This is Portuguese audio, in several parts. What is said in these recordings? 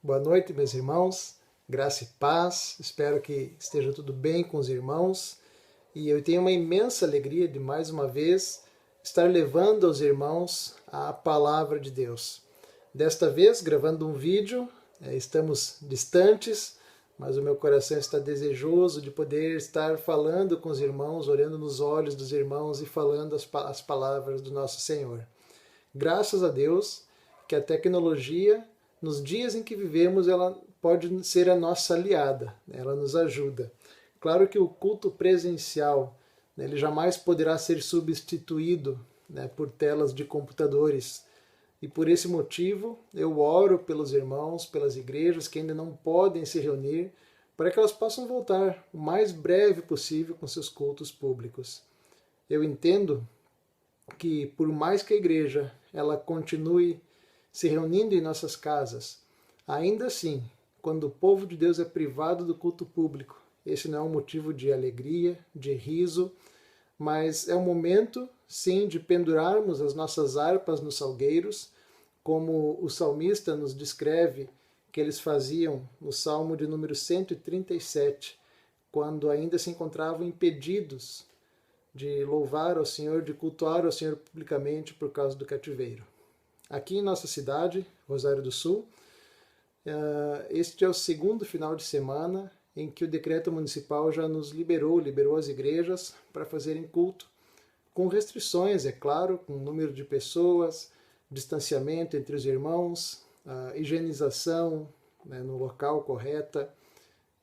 Boa noite, meus irmãos. Graça e paz. Espero que esteja tudo bem com os irmãos. E eu tenho uma imensa alegria de, mais uma vez, estar levando aos irmãos a palavra de Deus. Desta vez, gravando um vídeo, estamos distantes, mas o meu coração está desejoso de poder estar falando com os irmãos, olhando nos olhos dos irmãos e falando as palavras do nosso Senhor. Graças a Deus que a tecnologia, nos dias em que vivemos, ela pode ser a nossa aliada, ela nos ajuda. Claro que o culto presencial, ele jamais poderá ser substituído por telas de computadores. E por esse motivo, eu oro pelos irmãos, pelas igrejas que ainda não podem se reunir, para que elas possam voltar o mais breve possível com seus cultos públicos. Eu entendo que, por mais que a igreja ela continue se reunindo em nossas casas, ainda assim, quando o povo de Deus é privado do culto público, esse não é um motivo de alegria, de riso, mas é um momento, sim, de pendurarmos as nossas harpas nos salgueiros, como o salmista nos descreve que eles faziam no Salmo de número 137, quando ainda se encontravam impedidos de louvar ao Senhor, de cultuar ao Senhor publicamente por causa do cativeiro. Aqui em nossa cidade, Rosário do Sul, este é o segundo final de semana em que o decreto municipal já nos liberou as igrejas para fazerem culto, com restrições, é claro, com o número de pessoas, distanciamento entre os irmãos, a higienização no local correta.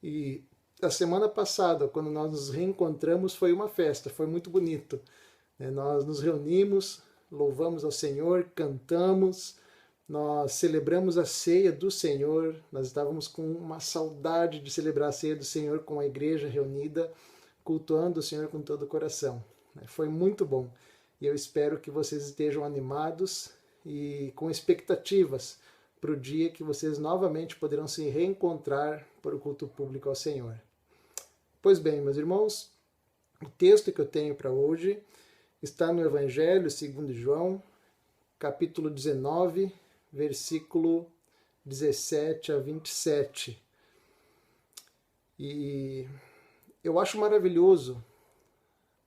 E a semana passada, quando nós nos reencontramos, foi uma festa, foi muito bonito. Nós nos reunimos, louvamos ao Senhor, cantamos, nós celebramos a ceia do Senhor, nós estávamos com uma saudade de celebrar a ceia do Senhor com a igreja reunida, cultuando o Senhor com todo o coração. Foi muito bom e eu espero que vocês estejam animados e com expectativas para o dia que vocês novamente poderão se reencontrar para o culto público ao Senhor. Pois bem, meus irmãos, o texto que eu tenho para hoje está no Evangelho segundo João, capítulo 19, versículo 17 a 27. E eu acho maravilhoso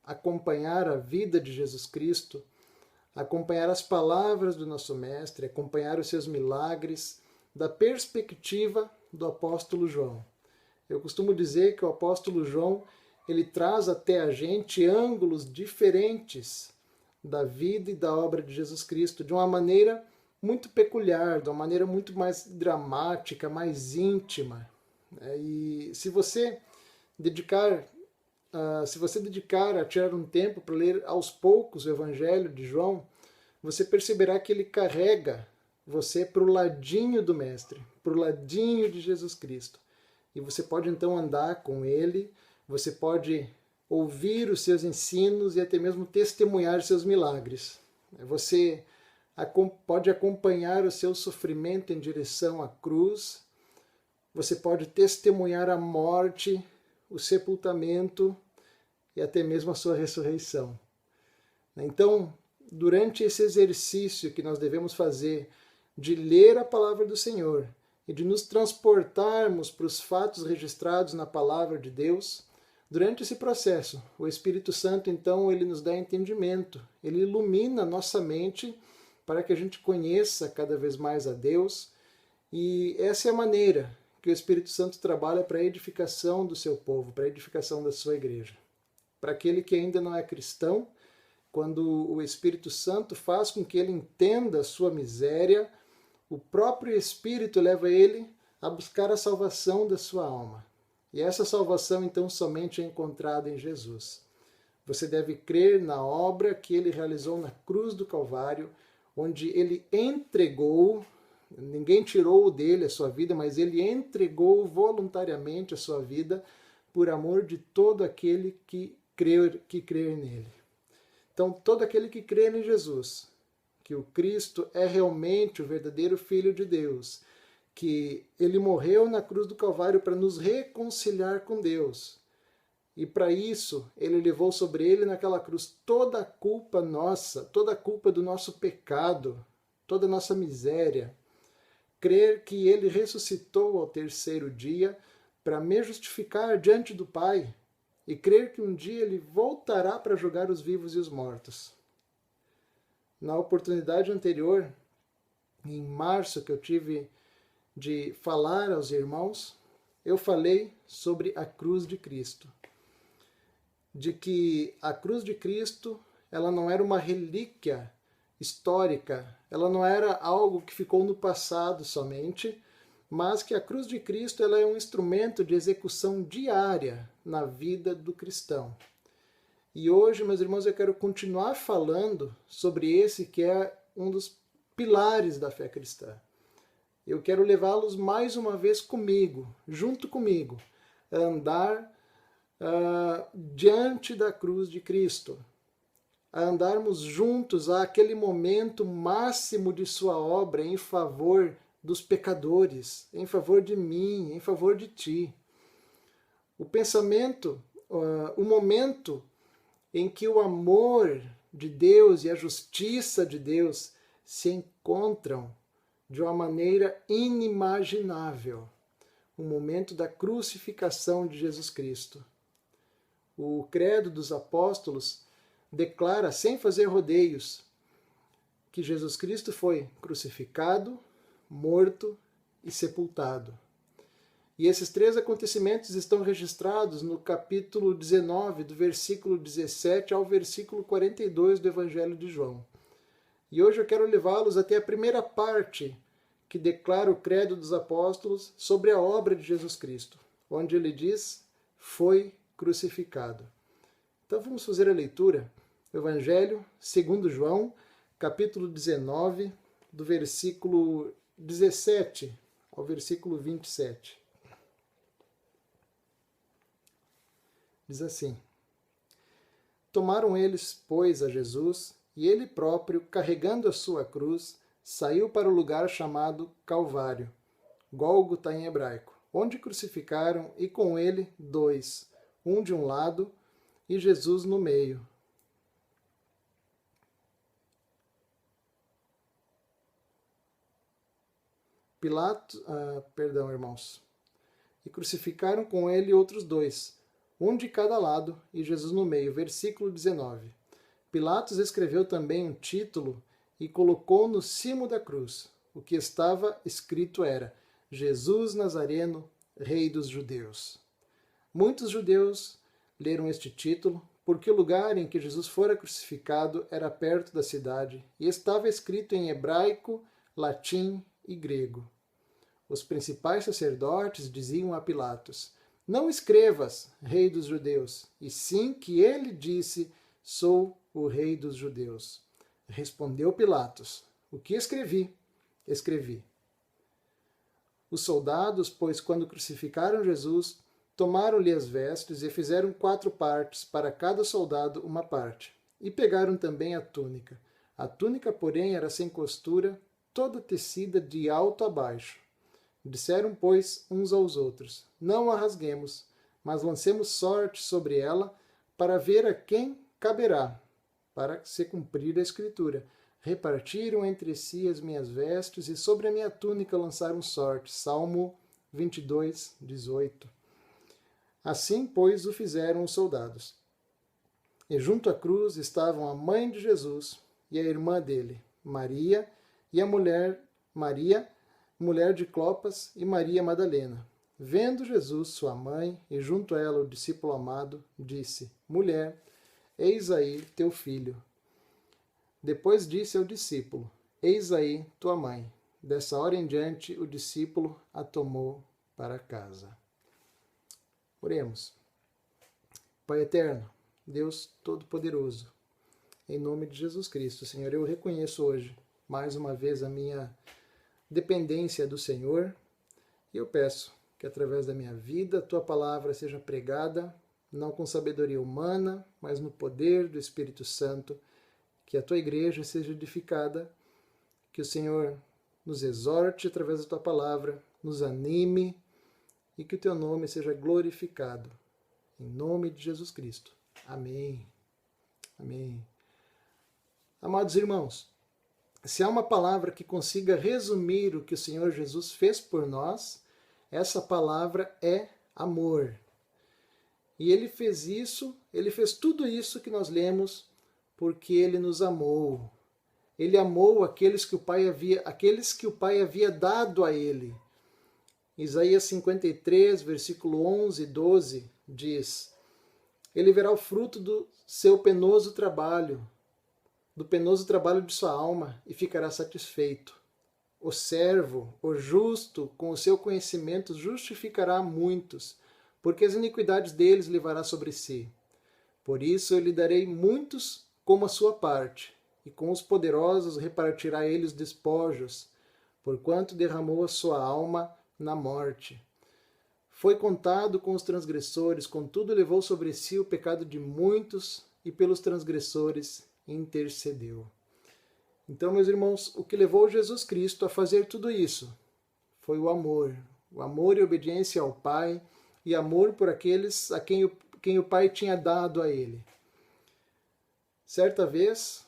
acompanhar a vida de Jesus Cristo, acompanhar as palavras do nosso Mestre, acompanhar os seus milagres, da perspectiva do apóstolo João. Eu costumo dizer que o apóstolo João, ele traz até a gente ângulos diferentes da vida e da obra de Jesus Cristo, de uma maneira muito peculiar, de uma maneira muito mais dramática, mais íntima. E se você dedicar a tirar um tempo para ler aos poucos o Evangelho de João, você perceberá que ele carrega você para o ladinho do Mestre, para o ladinho de Jesus Cristo. E você pode então andar com ele, você pode ouvir os seus ensinos e até mesmo testemunhar seus milagres. Você pode acompanhar o seu sofrimento em direção à cruz, você pode testemunhar a morte, o sepultamento e até mesmo a sua ressurreição. Então, durante esse exercício que nós devemos fazer de ler a palavra do Senhor e de nos transportarmos para os fatos registrados na palavra de Deus, durante esse processo, o Espírito Santo, então, ele nos dá entendimento, ele ilumina a nossa mente para que a gente conheça cada vez mais a Deus, e essa é a maneira que o Espírito Santo trabalha para a edificação do seu povo, para a edificação da sua igreja. Para aquele que ainda não é cristão, quando o Espírito Santo faz com que ele entenda a sua miséria, o próprio Espírito leva ele a buscar a salvação da sua alma. E essa salvação, então, somente é encontrada em Jesus. Você deve crer na obra que ele realizou na cruz do Calvário, onde ele entregou, ninguém tirou dele a sua vida, mas ele entregou voluntariamente a sua vida por amor de todo aquele que crer nele. Então, todo aquele que crê em Jesus, que o Cristo é realmente o verdadeiro Filho de Deus, que ele morreu na cruz do Calvário para nos reconciliar com Deus. E para isso, ele levou sobre ele naquela cruz toda a culpa nossa, toda a culpa do nosso pecado, toda a nossa miséria. crer que ele ressuscitou ao terceiro dia para me justificar diante do Pai e crer que um dia ele voltará para julgar os vivos e os mortos. Na oportunidade anterior, em março, que eu tive de falar aos irmãos, eu falei sobre a cruz de Cristo. De que a cruz de Cristo, ela não era uma relíquia histórica, ela não era algo que ficou no passado somente, mas que a cruz de Cristo ela é um instrumento de execução diária na vida do cristão. E hoje, meus irmãos, eu quero continuar falando sobre esse que é um dos pilares da fé cristã. Eu quero levá-los mais uma vez comigo, junto comigo, a andar diante da cruz de Cristo, a andarmos juntos àquele momento máximo de sua obra em favor dos pecadores, em favor de mim, em favor de ti. O pensamento, o momento em que o amor de Deus e a justiça de Deus se encontram de uma maneira inimaginável. O momento da crucificação de Jesus Cristo. O Credo dos Apóstolos declara, sem fazer rodeios, que Jesus Cristo foi crucificado, morto e sepultado. E esses três acontecimentos estão registrados no capítulo 19, do versículo 17 ao versículo 42 do Evangelho de João. E hoje eu quero levá-los até a primeira parte que declara o Credo dos Apóstolos sobre a obra de Jesus Cristo, onde ele diz, foi crucificado. Então vamos fazer a leitura do Evangelho segundo João, capítulo 19, do versículo 17 ao versículo 27. Diz assim: Tomaram eles, pois, a Jesus, e ele próprio, carregando a sua cruz, saiu para o lugar chamado Calvário, Gólgota em hebraico, onde crucificaram e com ele dois, um de um lado e Jesus no meio. Irmãos. E crucificaram com ele outros dois, um de cada lado e Jesus no meio. Versículo 19. Pilatos escreveu também um título e colocou no cimo da cruz. O que estava escrito era: Jesus Nazareno, Rei dos Judeus. Muitos judeus leram este título porque o lugar em que Jesus fora crucificado era perto da cidade e estava escrito em hebraico, latim e grego. Os principais sacerdotes diziam a Pilatos: Não escrevas, Rei dos Judeus, e sim que ele disse: Sou o Rei dos Judeus. Respondeu Pilatos: O que escrevi? Escrevi. Os soldados, pois, quando crucificaram Jesus, tomaram-lhe as vestes e fizeram 4 partes, para cada soldado uma parte. E pegaram também a túnica. A túnica, porém, era sem costura, toda tecida de alto a baixo. Disseram, pois, uns aos outros: Não a rasguemos, mas lancemos sorte sobre ela, para ver a quem caberá, para se cumprir a Escritura. Repartiram entre si as minhas vestes, e sobre a minha túnica lançaram sorte. Salmo 22, 18. Assim, pois, o fizeram os soldados. E junto à cruz estavam a mãe de Jesus e a irmã dele, Maria, e a mulher de Clopas, e Maria Madalena. Vendo Jesus, sua mãe, e junto a ela o discípulo amado, disse: Mulher, eis aí teu filho. Depois disse ao discípulo: Eis aí tua mãe. Dessa hora em diante, o discípulo a tomou para casa. Oremos. Pai eterno, Deus Todo-Poderoso, em nome de Jesus Cristo, Senhor, eu reconheço hoje, mais uma vez, a minha dependência do Senhor, e eu peço que através da minha vida a tua palavra seja pregada, não com sabedoria humana, mas no poder do Espírito Santo, que a tua igreja seja edificada, que o Senhor nos exorte através da tua palavra, nos anime e que o teu nome seja glorificado. Em nome de Jesus Cristo. Amém. Amém. Amados irmãos, Se há uma palavra que consiga resumir o que o Senhor Jesus fez por nós, essa palavra é amor. E ele fez isso, ele fez tudo isso que nós lemos porque ele nos amou. Ele amou aqueles que o Pai havia dado a ele. Isaías 53, versículo 11 e 12 diz: Ele verá o fruto do seu penoso trabalho, do penoso trabalho de sua alma, e ficará satisfeito. O servo, o justo, com o seu conhecimento, justificará muitos, porque as iniquidades deles levará sobre si. Por isso eu lhe darei muitos como a sua parte, e com os poderosos repartirá ele os despojos, porquanto derramou a sua alma na morte. Foi contado com os transgressores, contudo levou sobre si o pecado de muitos, e pelos transgressores intercedeu. Então, meus irmãos, o que levou Jesus Cristo a fazer tudo isso foi o amor e obediência ao Pai, e amor por aqueles a quem o Pai tinha dado a ele. Certa vez,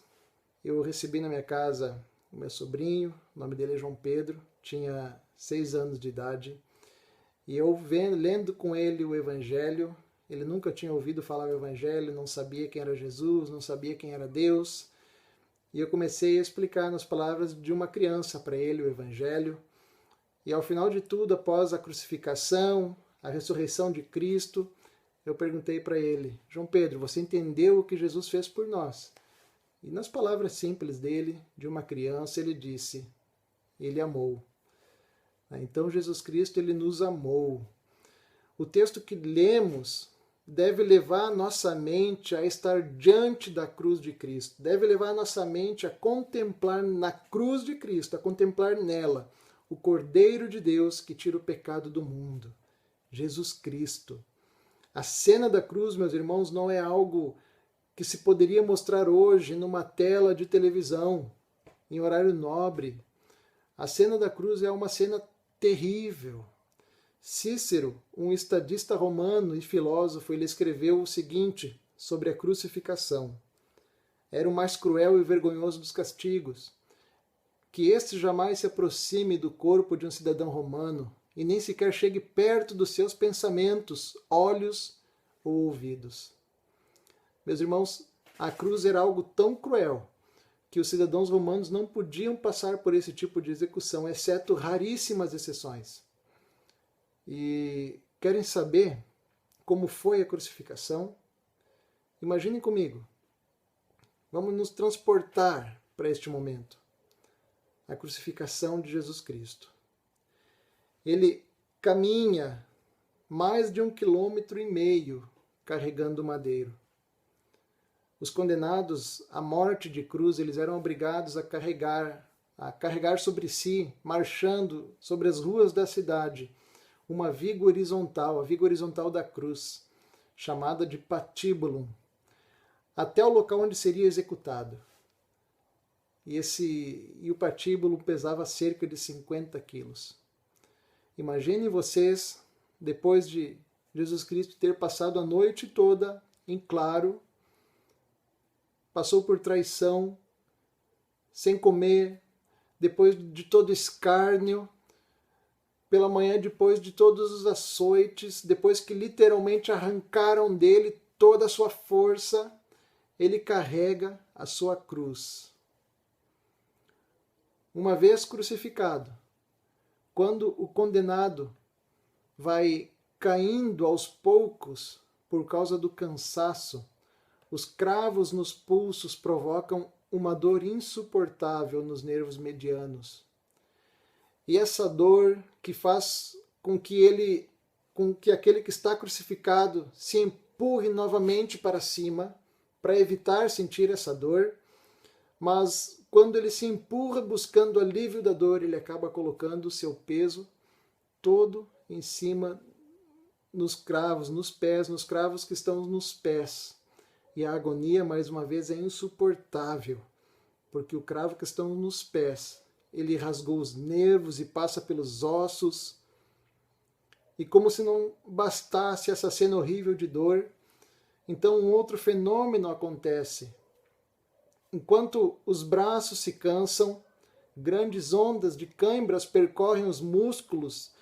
eu recebi na minha casa o meu sobrinho, o nome dele é João Pedro, tinha 6 anos de idade, e eu lendo com ele o Evangelho. Ele nunca tinha ouvido falar o Evangelho, não sabia quem era Jesus, não sabia quem era Deus, e eu comecei a explicar nas palavras de uma criança para ele o Evangelho, e ao final de tudo, após a crucificação, a ressurreição de Cristo, eu perguntei para ele: João Pedro, você entendeu o que Jesus fez por nós? E nas palavras simples dele, de uma criança, ele disse: ele amou. Então Jesus Cristo, ele nos amou. O texto que lemos deve levar a nossa mente a estar diante da cruz de Cristo, deve levar a nossa mente a contemplar na cruz de Cristo, a contemplar nela o Cordeiro de Deus que tira o pecado do mundo, Jesus Cristo. A cena da cruz, meus irmãos, não é algo que se poderia mostrar hoje numa tela de televisão, em horário nobre. A cena da cruz é uma cena terrível. Cícero, um estadista romano e filósofo, ele escreveu o seguinte sobre a crucificação: era o mais cruel e vergonhoso dos castigos. Que este jamais se aproxime do corpo de um cidadão romano e nem sequer chegue perto dos seus pensamentos, olhos ou ouvidos. Meus irmãos, a cruz era algo tão cruel que os cidadãos romanos não podiam passar por esse tipo de execução, exceto raríssimas exceções. E querem saber como foi a crucificação? Imaginem comigo. Vamos nos transportar para este momento. A crucificação de Jesus Cristo. Ele caminha mais de 1,5 km carregando o madeiro. Os condenados à morte de cruz, eles eram obrigados a carregar sobre si, marchando sobre as ruas da cidade, uma viga horizontal, a viga horizontal da cruz, chamada de patíbulum, até o local onde seria executado. E o patíbulo pesava cerca de 50 quilos. Imaginem vocês, depois de Jesus Cristo ter passado a noite toda em claro, passou por traição, sem comer, depois de todo escárnio, pela manhã depois de todos os açoites, depois que literalmente arrancaram dele toda a sua força, ele carrega a sua cruz. Uma vez crucificado, quando o condenado vai caindo aos poucos por causa do cansaço, os cravos nos pulsos provocam uma dor insuportável nos nervos medianos. E essa dor que faz com que aquele que está crucificado se empurre novamente para cima, para evitar sentir essa dor, mas quando ele se empurra buscando alívio da dor, ele acaba colocando o seu peso todo em cima nos cravos, nos pés, nos cravos que estão nos pés. E a agonia, mais uma vez, é insuportável, porque o cravo que está nos pés, ele rasgou os nervos e passa pelos ossos. E como se não bastasse essa cena horrível de dor, então um outro fenômeno acontece. Enquanto os braços se cansam, Grandes ondas de cãibras percorrem os músculos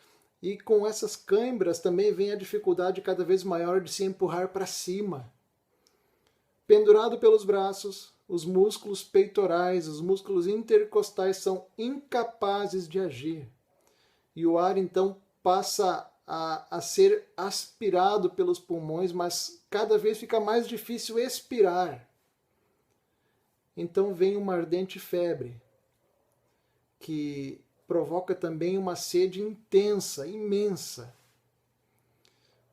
e com essas cãibras também vem a dificuldade cada vez maior de se empurrar para cima. Pendurado pelos braços, os músculos peitorais, os músculos intercostais são incapazes de agir. E o ar então passa a ser aspirado pelos pulmões, mas cada vez fica mais difícil expirar. Então vem uma ardente febre, que provoca também uma sede intensa, imensa.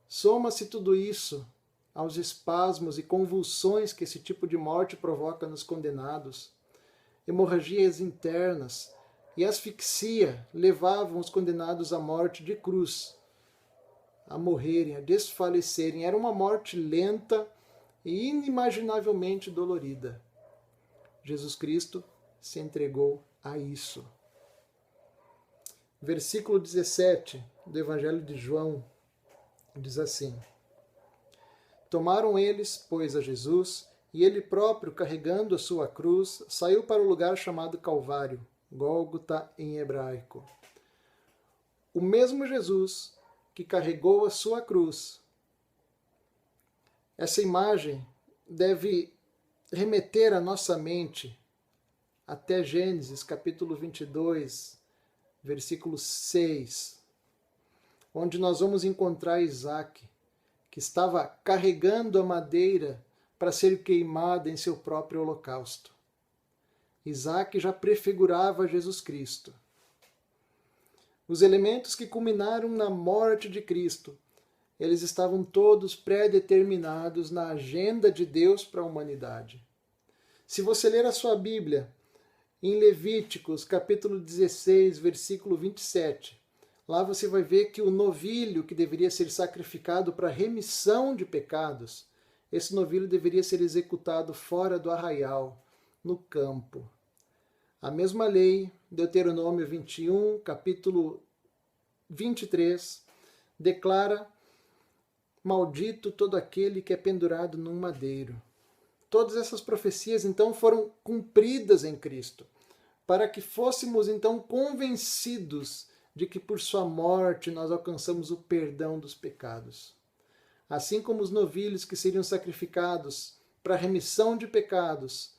Soma-se tudo isso aos espasmos e convulsões que esse tipo de morte provoca nos condenados. Hemorragias internas e asfixia levavam os condenados à morte de cruz, a morrerem, a desfalecerem. Era uma morte lenta e inimaginavelmente dolorida. Jesus Cristo se entregou a isso. Versículo 17 do Evangelho de João diz assim: Tomaram eles, pois, a Jesus, e ele próprio, carregando a sua cruz, saiu para o lugar chamado Calvário, Gólgota em hebraico. O mesmo Jesus que carregou a sua cruz. Essa imagem deve remeter a nossa mente até Gênesis, capítulo 22, versículo 6, onde nós vamos encontrar Isaac, que estava carregando a madeira para ser queimada em seu próprio holocausto. Isaac já prefigurava Jesus Cristo. Os elementos que culminaram na morte de Cristo, eles estavam todos pré-determinados na agenda de Deus para a humanidade. Se você ler a sua Bíblia, em Levíticos, capítulo 16, versículo 27, lá você vai ver que o novilho que deveria ser sacrificado para remissão de pecados, esse novilho deveria ser executado fora do arraial, no campo. A mesma lei, Deuteronômio 21, capítulo 23, declara: maldito todo aquele que é pendurado num madeiro. Todas essas profecias, então, foram cumpridas em Cristo, para que fôssemos, então, convencidos de que por sua morte nós alcançamos o perdão dos pecados. Assim como os novilhos que seriam sacrificados para a remissão de pecados,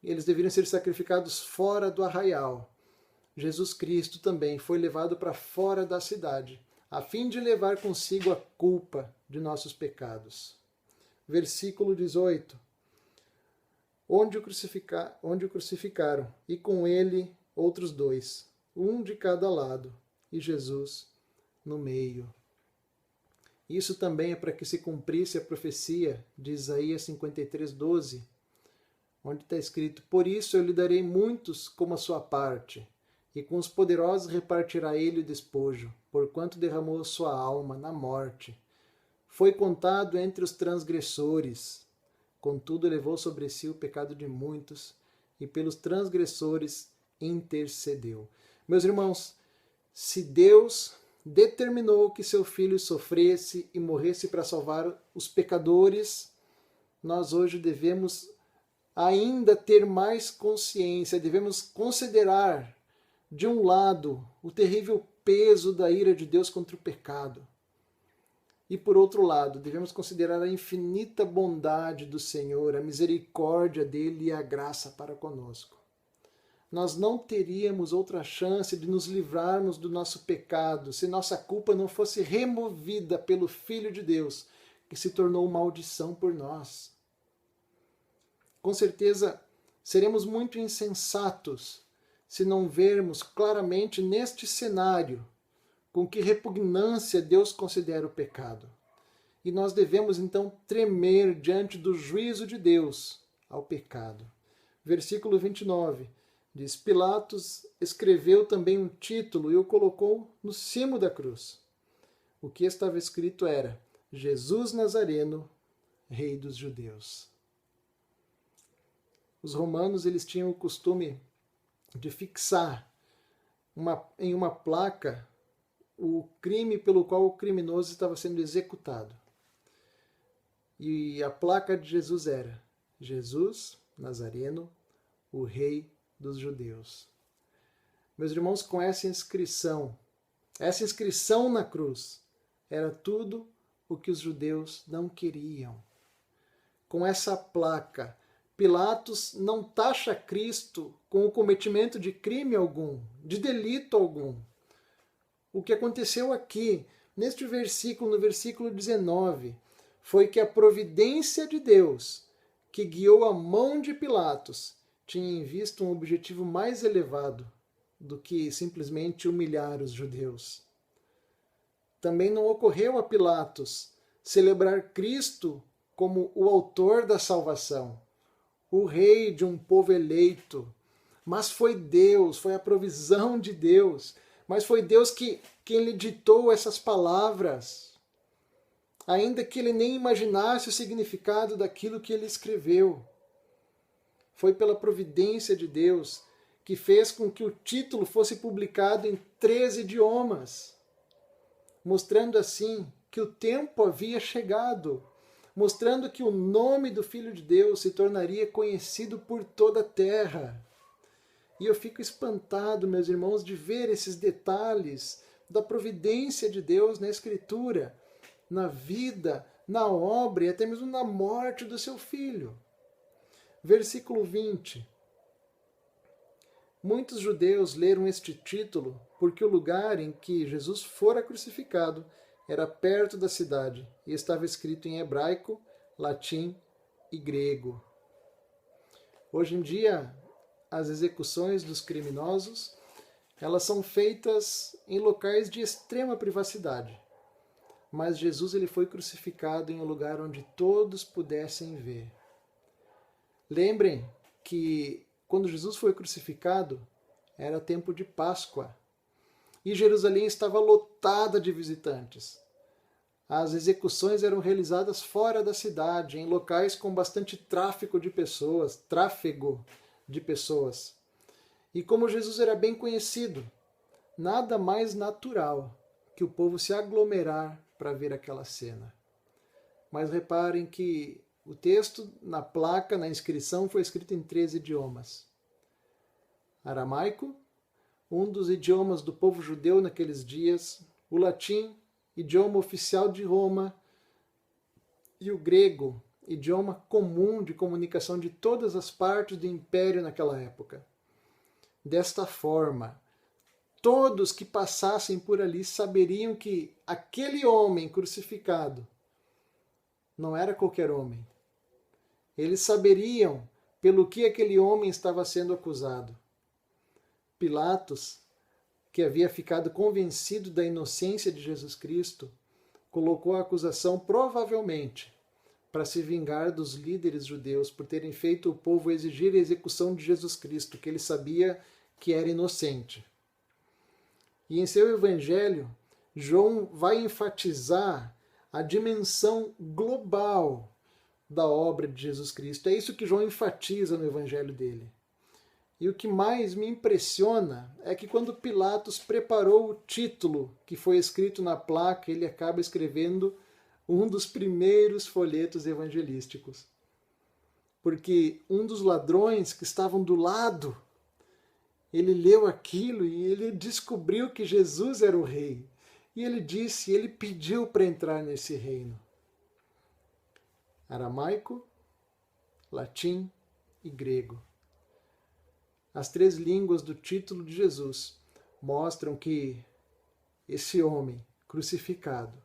eles deveriam ser sacrificados fora do arraial. Jesus Cristo também foi levado para fora da cidade, a fim de levar consigo a culpa de nossos pecados. Versículo 18. Onde o crucificaram, e com ele outros dois, um de cada lado, e Jesus no meio. Isso também é para que se cumprisse a profecia de Isaías 53:12, onde está escrito: Por isso eu lhe darei muitos como a sua parte, e com os poderosos repartirá ele o despojo, porquanto derramou sua alma na morte. Foi contado entre os transgressores, contudo levou sobre si o pecado de muitos, e pelos transgressores intercedeu. Meus irmãos, se Deus determinou que seu Filho sofresse e morresse para salvar os pecadores, nós hoje devemos ainda ter mais consciência, devemos considerar, de um lado, o terrível peso da ira de Deus contra o pecado. E por outro lado, devemos considerar a infinita bondade do Senhor, a misericórdia dele e a graça para conosco. Nós não teríamos outra chance de nos livrarmos do nosso pecado se nossa culpa não fosse removida pelo Filho de Deus, que se tornou maldição por nós. Com certeza, seremos muito insensatos se não vermos claramente neste cenário com que repugnância Deus considera o pecado. E nós devemos então tremer diante do juízo de Deus ao pecado. Versículo 29 diz: Pilatos escreveu também um título e o colocou no cimo da cruz. O que estava escrito era: Jesus Nazareno, Rei dos Judeus. Os romanos eles tinham o costume de fixar em uma placa o crime pelo qual o criminoso estava sendo executado. E a placa de Jesus era: Jesus Nazareno, o Rei dos Judeus. Meus irmãos, com essa inscrição na cruz, era tudo o que os judeus não queriam. Com essa placa, Pilatos não taxa Cristo com o cometimento de crime algum, de delito algum. O que aconteceu aqui, neste versículo, no versículo 19, foi que a providência de Deus, que guiou a mão de Pilatos, tinha em vista um objetivo mais elevado do que simplesmente humilhar os judeus. Também não ocorreu a Pilatos celebrar Cristo como o autor da salvação, o rei de um povo eleito, mas foi Deus, foi a provisão de Deus, mas foi Deus quem lhe ditou essas palavras, ainda que ele nem imaginasse o significado daquilo que ele escreveu. Foi pela providência de Deus que fez com que o título fosse publicado em 3 idiomas, mostrando assim que o tempo havia chegado, mostrando que o nome do Filho de Deus se tornaria conhecido por toda a terra. E eu fico espantado, meus irmãos, de ver esses detalhes da providência de Deus na Escritura, na vida, na obra e até mesmo na morte do seu Filho. Versículo 20. Muitos judeus leram este título porque o lugar em que Jesus fora crucificado era perto da cidade e estava escrito em hebraico, latim e grego. Hoje em dia, as execuções dos criminosos, elas são feitas em locais de extrema privacidade. Mas Jesus ele foi crucificado em um lugar onde todos pudessem ver. Lembrem que quando Jesus foi crucificado, era tempo de Páscoa. E Jerusalém estava lotada de visitantes. As execuções eram realizadas fora da cidade, em locais com bastante tráfego de pessoas. E como Jesus era bem conhecido, nada mais natural que o povo se aglomerar para ver aquela cena. Mas reparem que o texto na placa, na inscrição, foi escrito em 3 idiomas. Aramaico, um dos idiomas do povo judeu naqueles dias, o latim, idioma oficial de Roma, e o grego, idioma comum de comunicação de todas as partes do império naquela época. Desta forma, todos que passassem por ali saberiam que aquele homem crucificado não era qualquer homem. Eles saberiam pelo que aquele homem estava sendo acusado. Pilatos, que havia ficado convencido da inocência de Jesus Cristo, colocou a acusação provavelmente para se vingar dos líderes judeus por terem feito o povo exigir a execução de Jesus Cristo, que ele sabia que era inocente. E em seu evangelho, João vai enfatizar a dimensão global da obra de Jesus Cristo. É isso que João enfatiza no evangelho dele. E o que mais me impressiona é que quando Pilatos preparou o título que foi escrito na placa, ele acaba escrevendo um dos primeiros folhetos evangelísticos. Porque um dos ladrões que estavam do lado, ele leu aquilo e ele descobriu que Jesus era o rei. E ele pediu para entrar nesse reino. Aramaico, latim e grego. As 3 línguas do título de Jesus mostram que esse homem crucificado,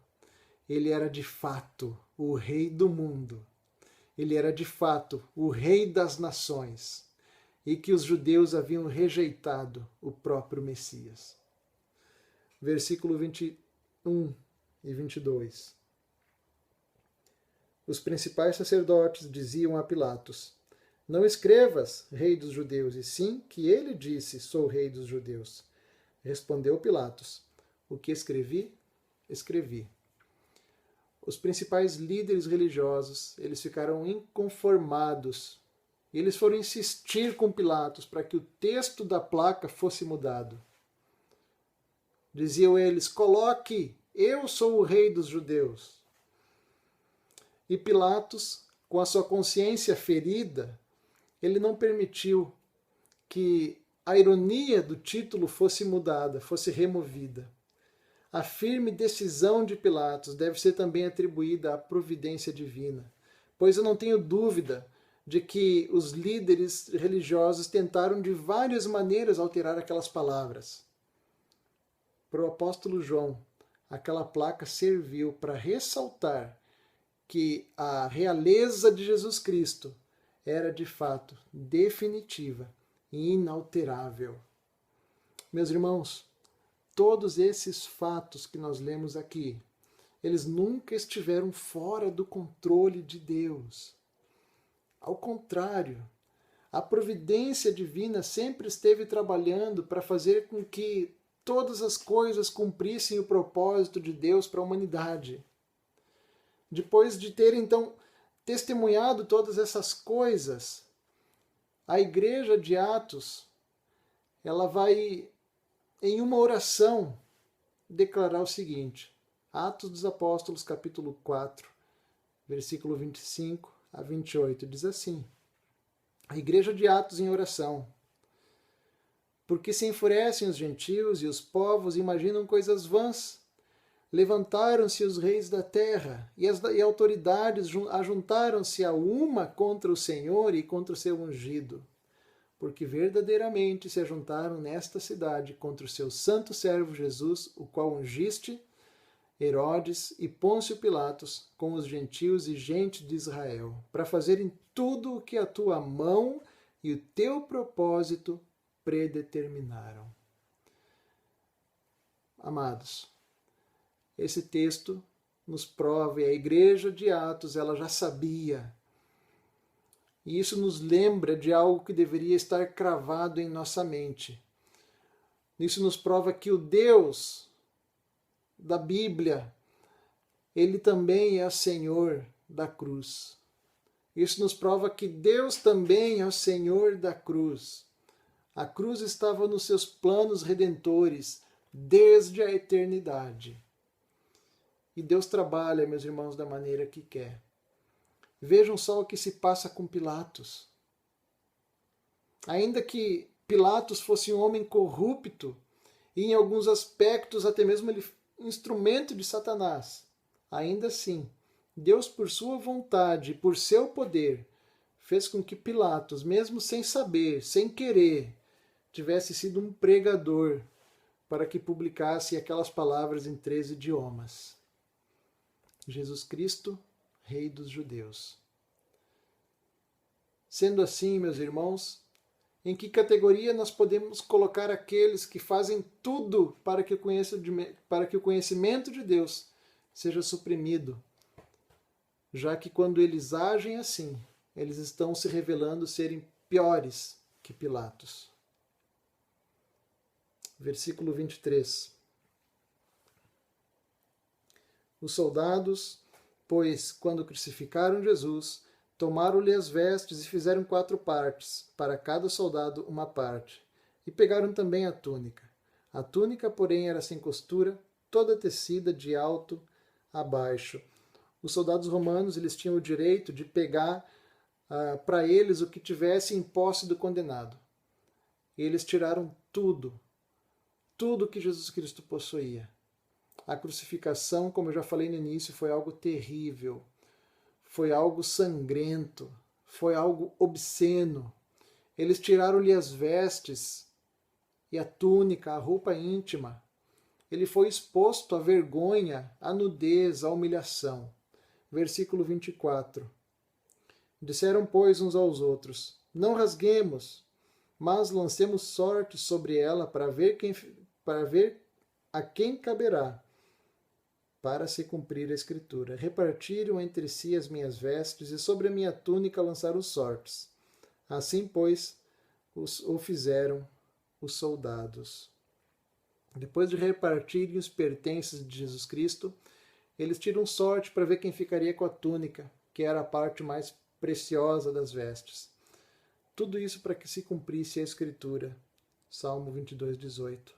ele era de fato o rei do mundo. Ele era de fato o rei das nações e que os judeus haviam rejeitado o próprio Messias. Versículo 21 e 22. Os principais sacerdotes diziam a Pilatos: Não escrevas, rei dos judeus, e sim que ele disse, sou rei dos judeus. Respondeu Pilatos: O que escrevi, escrevi. Os principais líderes religiosos, eles ficaram inconformados. Eles foram insistir com Pilatos para que o texto da placa fosse mudado. Diziam eles: Coloque, eu sou o rei dos judeus. E Pilatos, com a sua consciência ferida, ele não permitiu que a ironia do título fosse mudada, fosse removida. A firme decisão de Pilatos deve ser também atribuída à providência divina, pois eu não tenho dúvida de que os líderes religiosos tentaram de várias maneiras alterar aquelas palavras. Para o apóstolo João, aquela placa serviu para ressaltar que a realeza de Jesus Cristo era de fato definitiva e inalterável. Meus irmãos, todos esses fatos que nós lemos aqui, eles nunca estiveram fora do controle de Deus. Ao contrário, a providência divina sempre esteve trabalhando para fazer com que todas as coisas cumprissem o propósito de Deus para a humanidade. Depois de ter, então, testemunhado todas essas coisas, a igreja de Atos, ela vai, em uma oração, declarar o seguinte. Atos dos Apóstolos, capítulo 4, versículo 25 a 28, diz assim. A igreja de Atos em oração. Porque se enfurecem os gentios e os povos imaginam coisas vãs. Levantaram-se os reis da terra e as autoridades ajuntaram-se a uma contra o Senhor e contra o seu ungido. Porque verdadeiramente se ajuntaram nesta cidade contra o seu santo servo Jesus, o qual ungiste, Herodes e Pôncio Pilatos, com os gentios e gente de Israel, para fazerem tudo o que a tua mão e o teu propósito predeterminaram. Amados, esse texto nos prova, e a igreja de Atos ela já sabia. E isso nos lembra de algo que deveria estar cravado em nossa mente. Isso nos prova que o Deus da Bíblia, ele também é o Senhor da cruz. Isso nos prova que Deus também é o Senhor da cruz. A cruz estava nos seus planos redentores desde a eternidade. E Deus trabalha, meus irmãos, da maneira que quer. Vejam só o que se passa com Pilatos. Ainda que Pilatos fosse um homem corrupto, e em alguns aspectos até mesmo ele instrumento de Satanás, ainda assim, Deus por sua vontade e por seu poder, fez com que Pilatos, mesmo sem saber, sem querer, tivesse sido um pregador para que publicasse aquelas palavras em 3 idiomas. Jesus Cristo, Rei dos Judeus. Sendo assim, meus irmãos, em que categoria nós podemos colocar aqueles que fazem tudo para que o conhecimento de Deus seja suprimido, já que quando eles agem assim, eles estão se revelando serem piores que Pilatos. Versículo 23. Os soldados, pois, quando crucificaram Jesus, tomaram-lhe as vestes e fizeram 4 partes, para cada soldado uma parte. E pegaram também a túnica. A túnica, porém, era sem costura, toda tecida de alto a baixo. Os soldados romanos eles tinham o direito de pegar para eles o que tivesse em posse do condenado. E eles tiraram tudo que Jesus Cristo possuía. A crucificação, como eu já falei no início, foi algo terrível. Foi algo sangrento, foi algo obsceno. Eles tiraram-lhe as vestes e a túnica, a roupa íntima. Ele foi exposto à vergonha, à nudez, à humilhação. Versículo 24. Disseram, pois, uns aos outros, não rasguemos, mas lancemos sorte sobre ela para ver a quem caberá, para se cumprir a Escritura. Repartiram entre si as minhas vestes, e sobre a minha túnica lançaram sortes. Assim, pois, o fizeram os soldados. Depois de repartirem os pertences de Jesus Cristo, eles tiram sorte para ver quem ficaria com a túnica, que era a parte mais preciosa das vestes. Tudo isso para que se cumprisse a Escritura. Salmo 22, 18.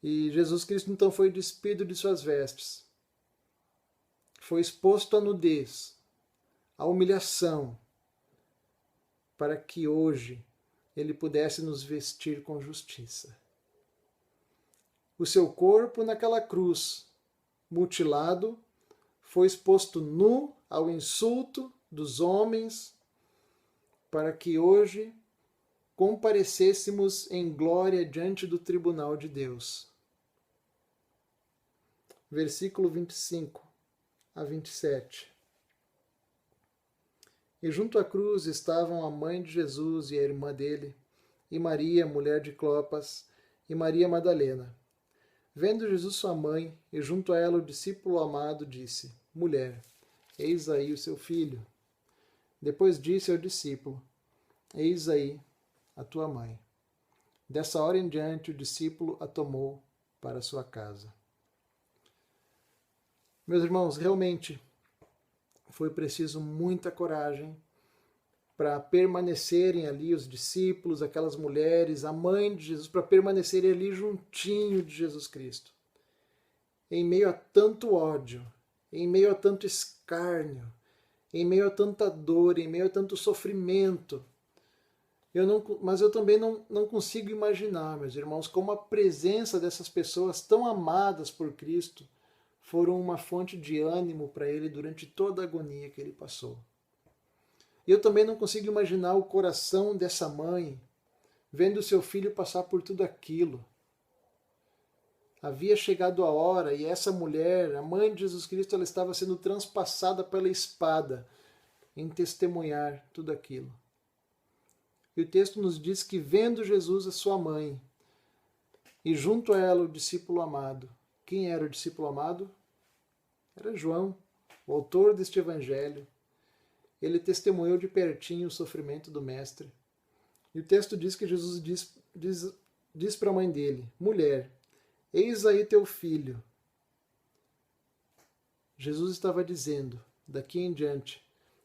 E Jesus Cristo então foi despido de suas vestes. Foi exposto à nudez, à humilhação, para que hoje ele pudesse nos vestir com justiça. O seu corpo naquela cruz, mutilado, foi exposto nu ao insulto dos homens, para que hoje comparecêssemos em glória diante do tribunal de Deus. Versículo 25 a 27. E junto à cruz estavam a mãe de Jesus e a irmã dele, e Maria, mulher de Clopas, e Maria Madalena. Vendo Jesus sua mãe, e junto a ela o discípulo amado, disse: Mulher, eis aí o seu filho. Depois disse ao discípulo: Eis aí a tua mãe. Dessa hora em diante o discípulo a tomou para sua casa. Meus irmãos, realmente foi preciso muita coragem para permanecerem ali os discípulos, aquelas mulheres, a mãe de Jesus, para permanecerem ali juntinho de Jesus Cristo. Em meio a tanto ódio, em meio a tanto escárnio, em meio a tanta dor, em meio a tanto sofrimento. Mas eu também não consigo imaginar, meus irmãos, como a presença dessas pessoas tão amadas por Cristo foram uma fonte de ânimo para ele durante toda a agonia que ele passou. E eu também não consigo imaginar o coração dessa mãe vendo seu filho passar por tudo aquilo. Havia chegado a hora e essa mulher, a mãe de Jesus Cristo, ela estava sendo transpassada pela espada em testemunhar tudo aquilo. E o texto nos diz que vendo Jesus a sua mãe e junto a ela o discípulo amado. Quem era o discípulo amado? Era João, o autor deste evangelho. Ele testemunhou de pertinho o sofrimento do mestre. E o texto diz que Jesus diz para a mãe dele: Mulher, eis aí teu filho. Jesus estava dizendo, daqui em diante,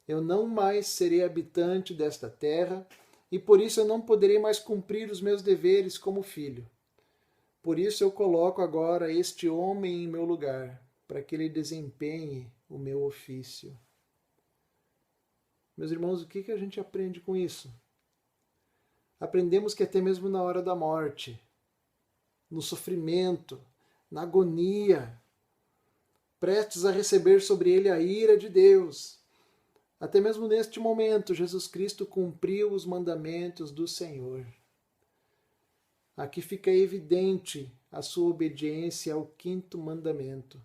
eu não mais serei habitante desta terra e por isso eu não poderei mais cumprir os meus deveres como filho. Por isso eu coloco agora este homem em meu lugar, para que ele desempenhe o meu ofício. Meus irmãos, o que a gente aprende com isso? Aprendemos que até mesmo na hora da morte, no sofrimento, na agonia, prestes a receber sobre ele a ira de Deus, até mesmo neste momento, Jesus Cristo cumpriu os mandamentos do Senhor. Aqui fica evidente a sua obediência ao quinto mandamento.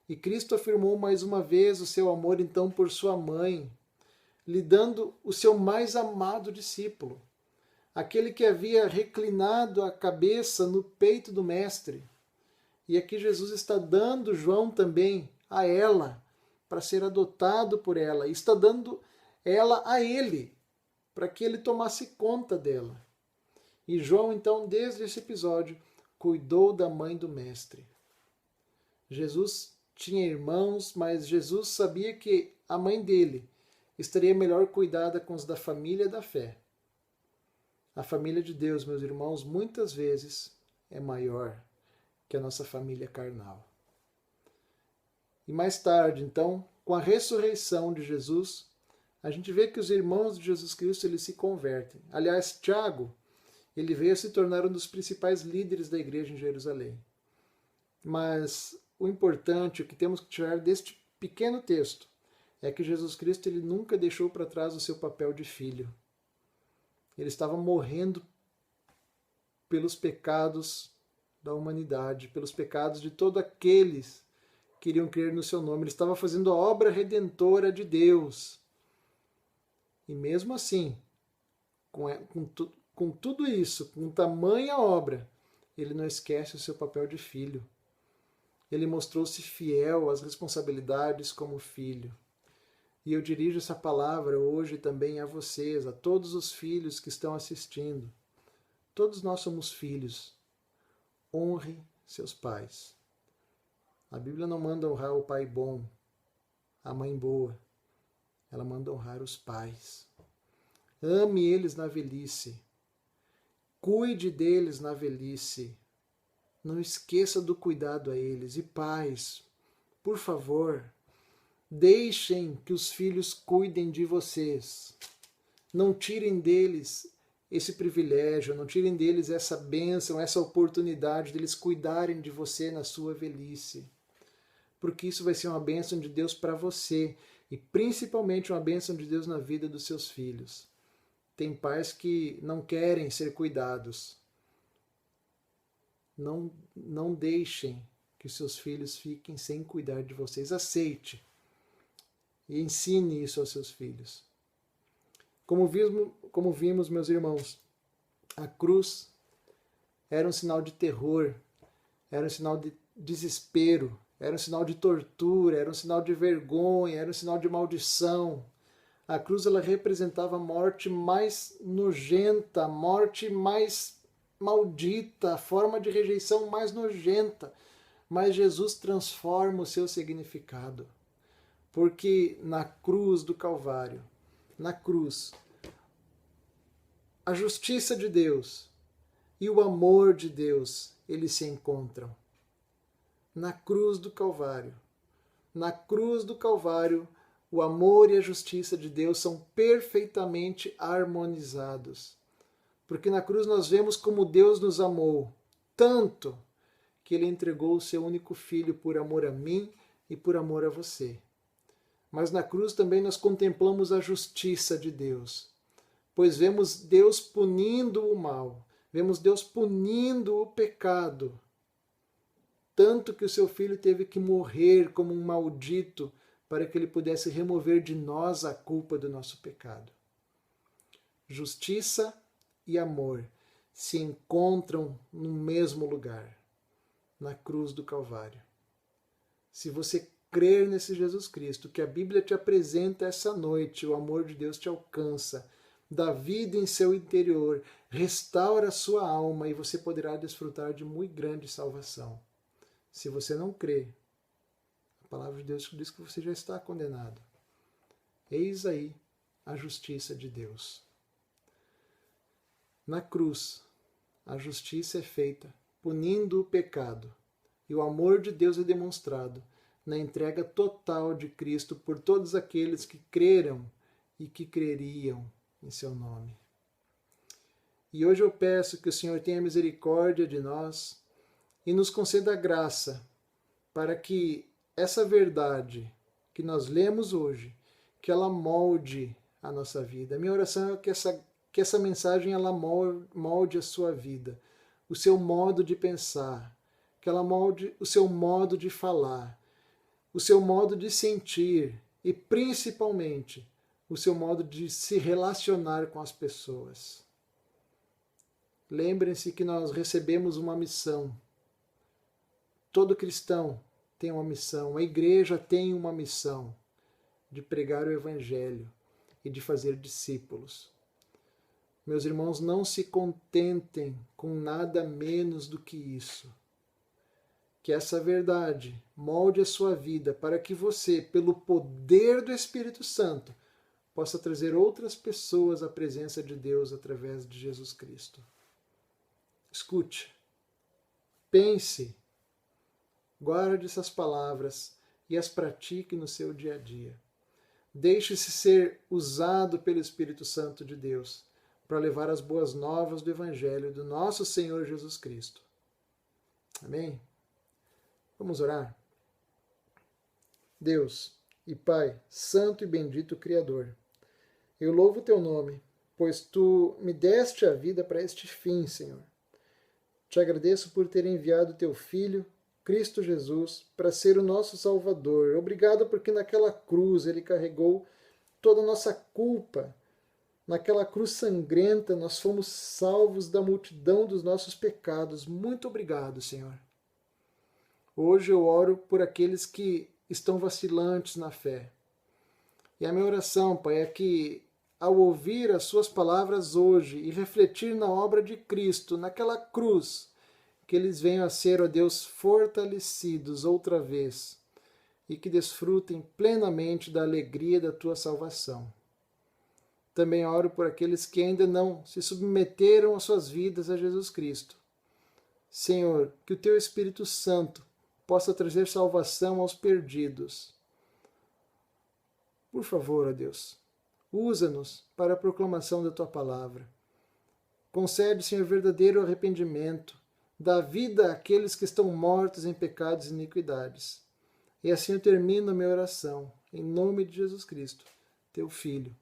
E Cristo afirmou mais uma vez o seu amor então por sua mãe, lhe dando o seu mais amado discípulo, aquele que havia reclinado a cabeça no peito do Mestre. E aqui Jesus está dando João também a ela, para ser adotado por ela, e está dando ela a ele, para que ele tomasse conta dela. E João, então, desde esse episódio, cuidou da mãe do Mestre. Jesus tinha irmãos, mas Jesus sabia que a mãe dele estaria melhor cuidada com os da família da fé. A família de Deus, meus irmãos, muitas vezes é maior que a nossa família carnal. E mais tarde, então, com a ressurreição de Jesus, a gente vê que os irmãos de Jesus Cristo eles se convertem. Aliás, Tiago, ele veio a se tornar um dos principais líderes da igreja em Jerusalém. Mas o importante, o que temos que tirar deste pequeno texto, é que Jesus Cristo ele nunca deixou para trás o seu papel de filho. Ele estava morrendo pelos pecados da humanidade, pelos pecados de todos aqueles que iriam crer no seu nome. Ele estava fazendo a obra redentora de Deus. E mesmo assim, com tudo isso, com tamanha obra, ele não esquece o seu papel de filho. Ele mostrou-se fiel às responsabilidades como filho. E eu dirijo essa palavra hoje também a vocês, a todos os filhos que estão assistindo. Todos nós somos filhos. Honre seus pais. A Bíblia não manda honrar o pai bom, a mãe boa. Ela manda honrar os pais. Ame eles na velhice. Cuide deles na velhice. Não esqueça do cuidado a eles. E pais, por favor, deixem que os filhos cuidem de vocês. Não tirem deles esse privilégio, não tirem deles essa bênção, essa oportunidade deles cuidarem de você na sua velhice. Porque isso vai ser uma bênção de Deus para você e principalmente uma bênção de Deus na vida dos seus filhos. Tem pais que não querem ser cuidados. Não deixem que os seus filhos fiquem sem cuidar de vocês. Aceite e ensine isso aos seus filhos. Como vimos, meus irmãos, a cruz era um sinal de terror, era um sinal de desespero, era um sinal de tortura, era um sinal de vergonha, era um sinal de maldição. A cruz ela representava a morte mais nojenta, a morte mais maldita, a forma de rejeição mais nojenta. Mas Jesus transforma o seu significado. Porque na cruz do Calvário, na cruz, a justiça de Deus e o amor de Deus, eles se encontram. Na cruz do Calvário. Na cruz do Calvário, o amor e a justiça de Deus são perfeitamente harmonizados. Porque na cruz nós vemos como Deus nos amou tanto que Ele entregou o seu único filho por amor a mim e por amor a você. Mas na cruz também nós contemplamos a justiça de Deus, pois vemos Deus punindo o mal, vemos Deus punindo o pecado, tanto que o seu filho teve que morrer como um maldito para que ele pudesse remover de nós a culpa do nosso pecado. Justiça e amor se encontram no mesmo lugar, na cruz do Calvário. Se você crer nesse Jesus Cristo, que a Bíblia te apresenta essa noite, o amor de Deus te alcança, dá vida em seu interior, restaura a sua alma e você poderá desfrutar de muito grande salvação. Se você não crê, a palavra de Deus diz que você já está condenado. Eis aí a justiça de Deus. Na cruz, a justiça é feita, punindo o pecado, e o amor de Deus é demonstrado na entrega total de Cristo por todos aqueles que creram e que creriam em seu nome. E hoje eu peço que o Senhor tenha misericórdia de nós e nos conceda a graça para que essa verdade que nós lemos hoje, que ela molde a nossa vida. A minha oração é que essa mensagem ela molde a sua vida, o seu modo de pensar, que ela molde o seu modo de falar, o seu modo de sentir e, principalmente, o seu modo de se relacionar com as pessoas. Lembrem-se que nós recebemos uma missão. Todo cristão tem uma missão, a igreja tem uma missão de pregar o Evangelho e de fazer discípulos. Meus irmãos, não se contentem com nada menos do que isso. Que essa verdade molde a sua vida para que você, pelo poder do Espírito Santo, possa trazer outras pessoas à presença de Deus através de Jesus Cristo. Escute, pense, guarde essas palavras e as pratique no seu dia a dia. Deixe-se ser usado pelo Espírito Santo de Deus para levar as boas novas do Evangelho do nosso Senhor Jesus Cristo. Amém? Vamos orar? Deus e Pai, santo e bendito Criador, eu louvo teu nome, pois tu me deste a vida para este fim, Senhor. Te agradeço por ter enviado teu Filho, Cristo Jesus, para ser o nosso Salvador. Obrigado porque naquela cruz ele carregou toda a nossa culpa. Naquela cruz sangrenta nós fomos salvos da multidão dos nossos pecados. Muito obrigado, Senhor. Hoje eu oro por aqueles que estão vacilantes na fé. E a minha oração, Pai, é que ao ouvir as suas palavras hoje e refletir na obra de Cristo, naquela cruz, que eles venham a ser, ó Deus, fortalecidos outra vez e que desfrutem plenamente da alegria da tua salvação. Também oro por aqueles que ainda não se submeteram às suas vidas a Jesus Cristo. Senhor, que o teu Espírito Santo possa trazer salvação aos perdidos. Por favor, ó Deus, usa-nos para a proclamação da tua palavra. Concede, Senhor, verdadeiro arrependimento. Dá vida àqueles que estão mortos em pecados e iniquidades. E assim eu termino a minha oração, em nome de Jesus Cristo, teu Filho,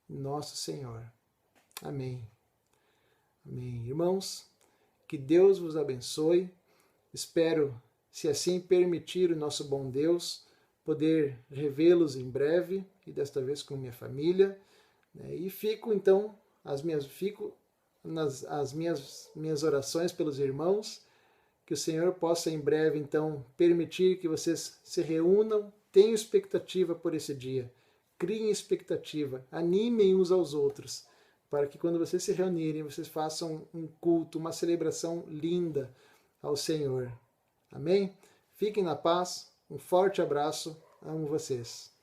nosso Senhor. Amém. Amém. Irmãos, que Deus vos abençoe. Espero, se assim permitir o nosso bom Deus, poder revê-los em breve, e desta vez com minha família. E fico, então, as minhas orações pelos irmãos, que o Senhor possa em breve, então, permitir que vocês se reúnam, tenham expectativa por esse dia, criem expectativa, animem uns aos outros, para que quando vocês se reunirem, vocês façam um culto, uma celebração linda ao Senhor. Amém? Fiquem na paz, um forte abraço, amo vocês.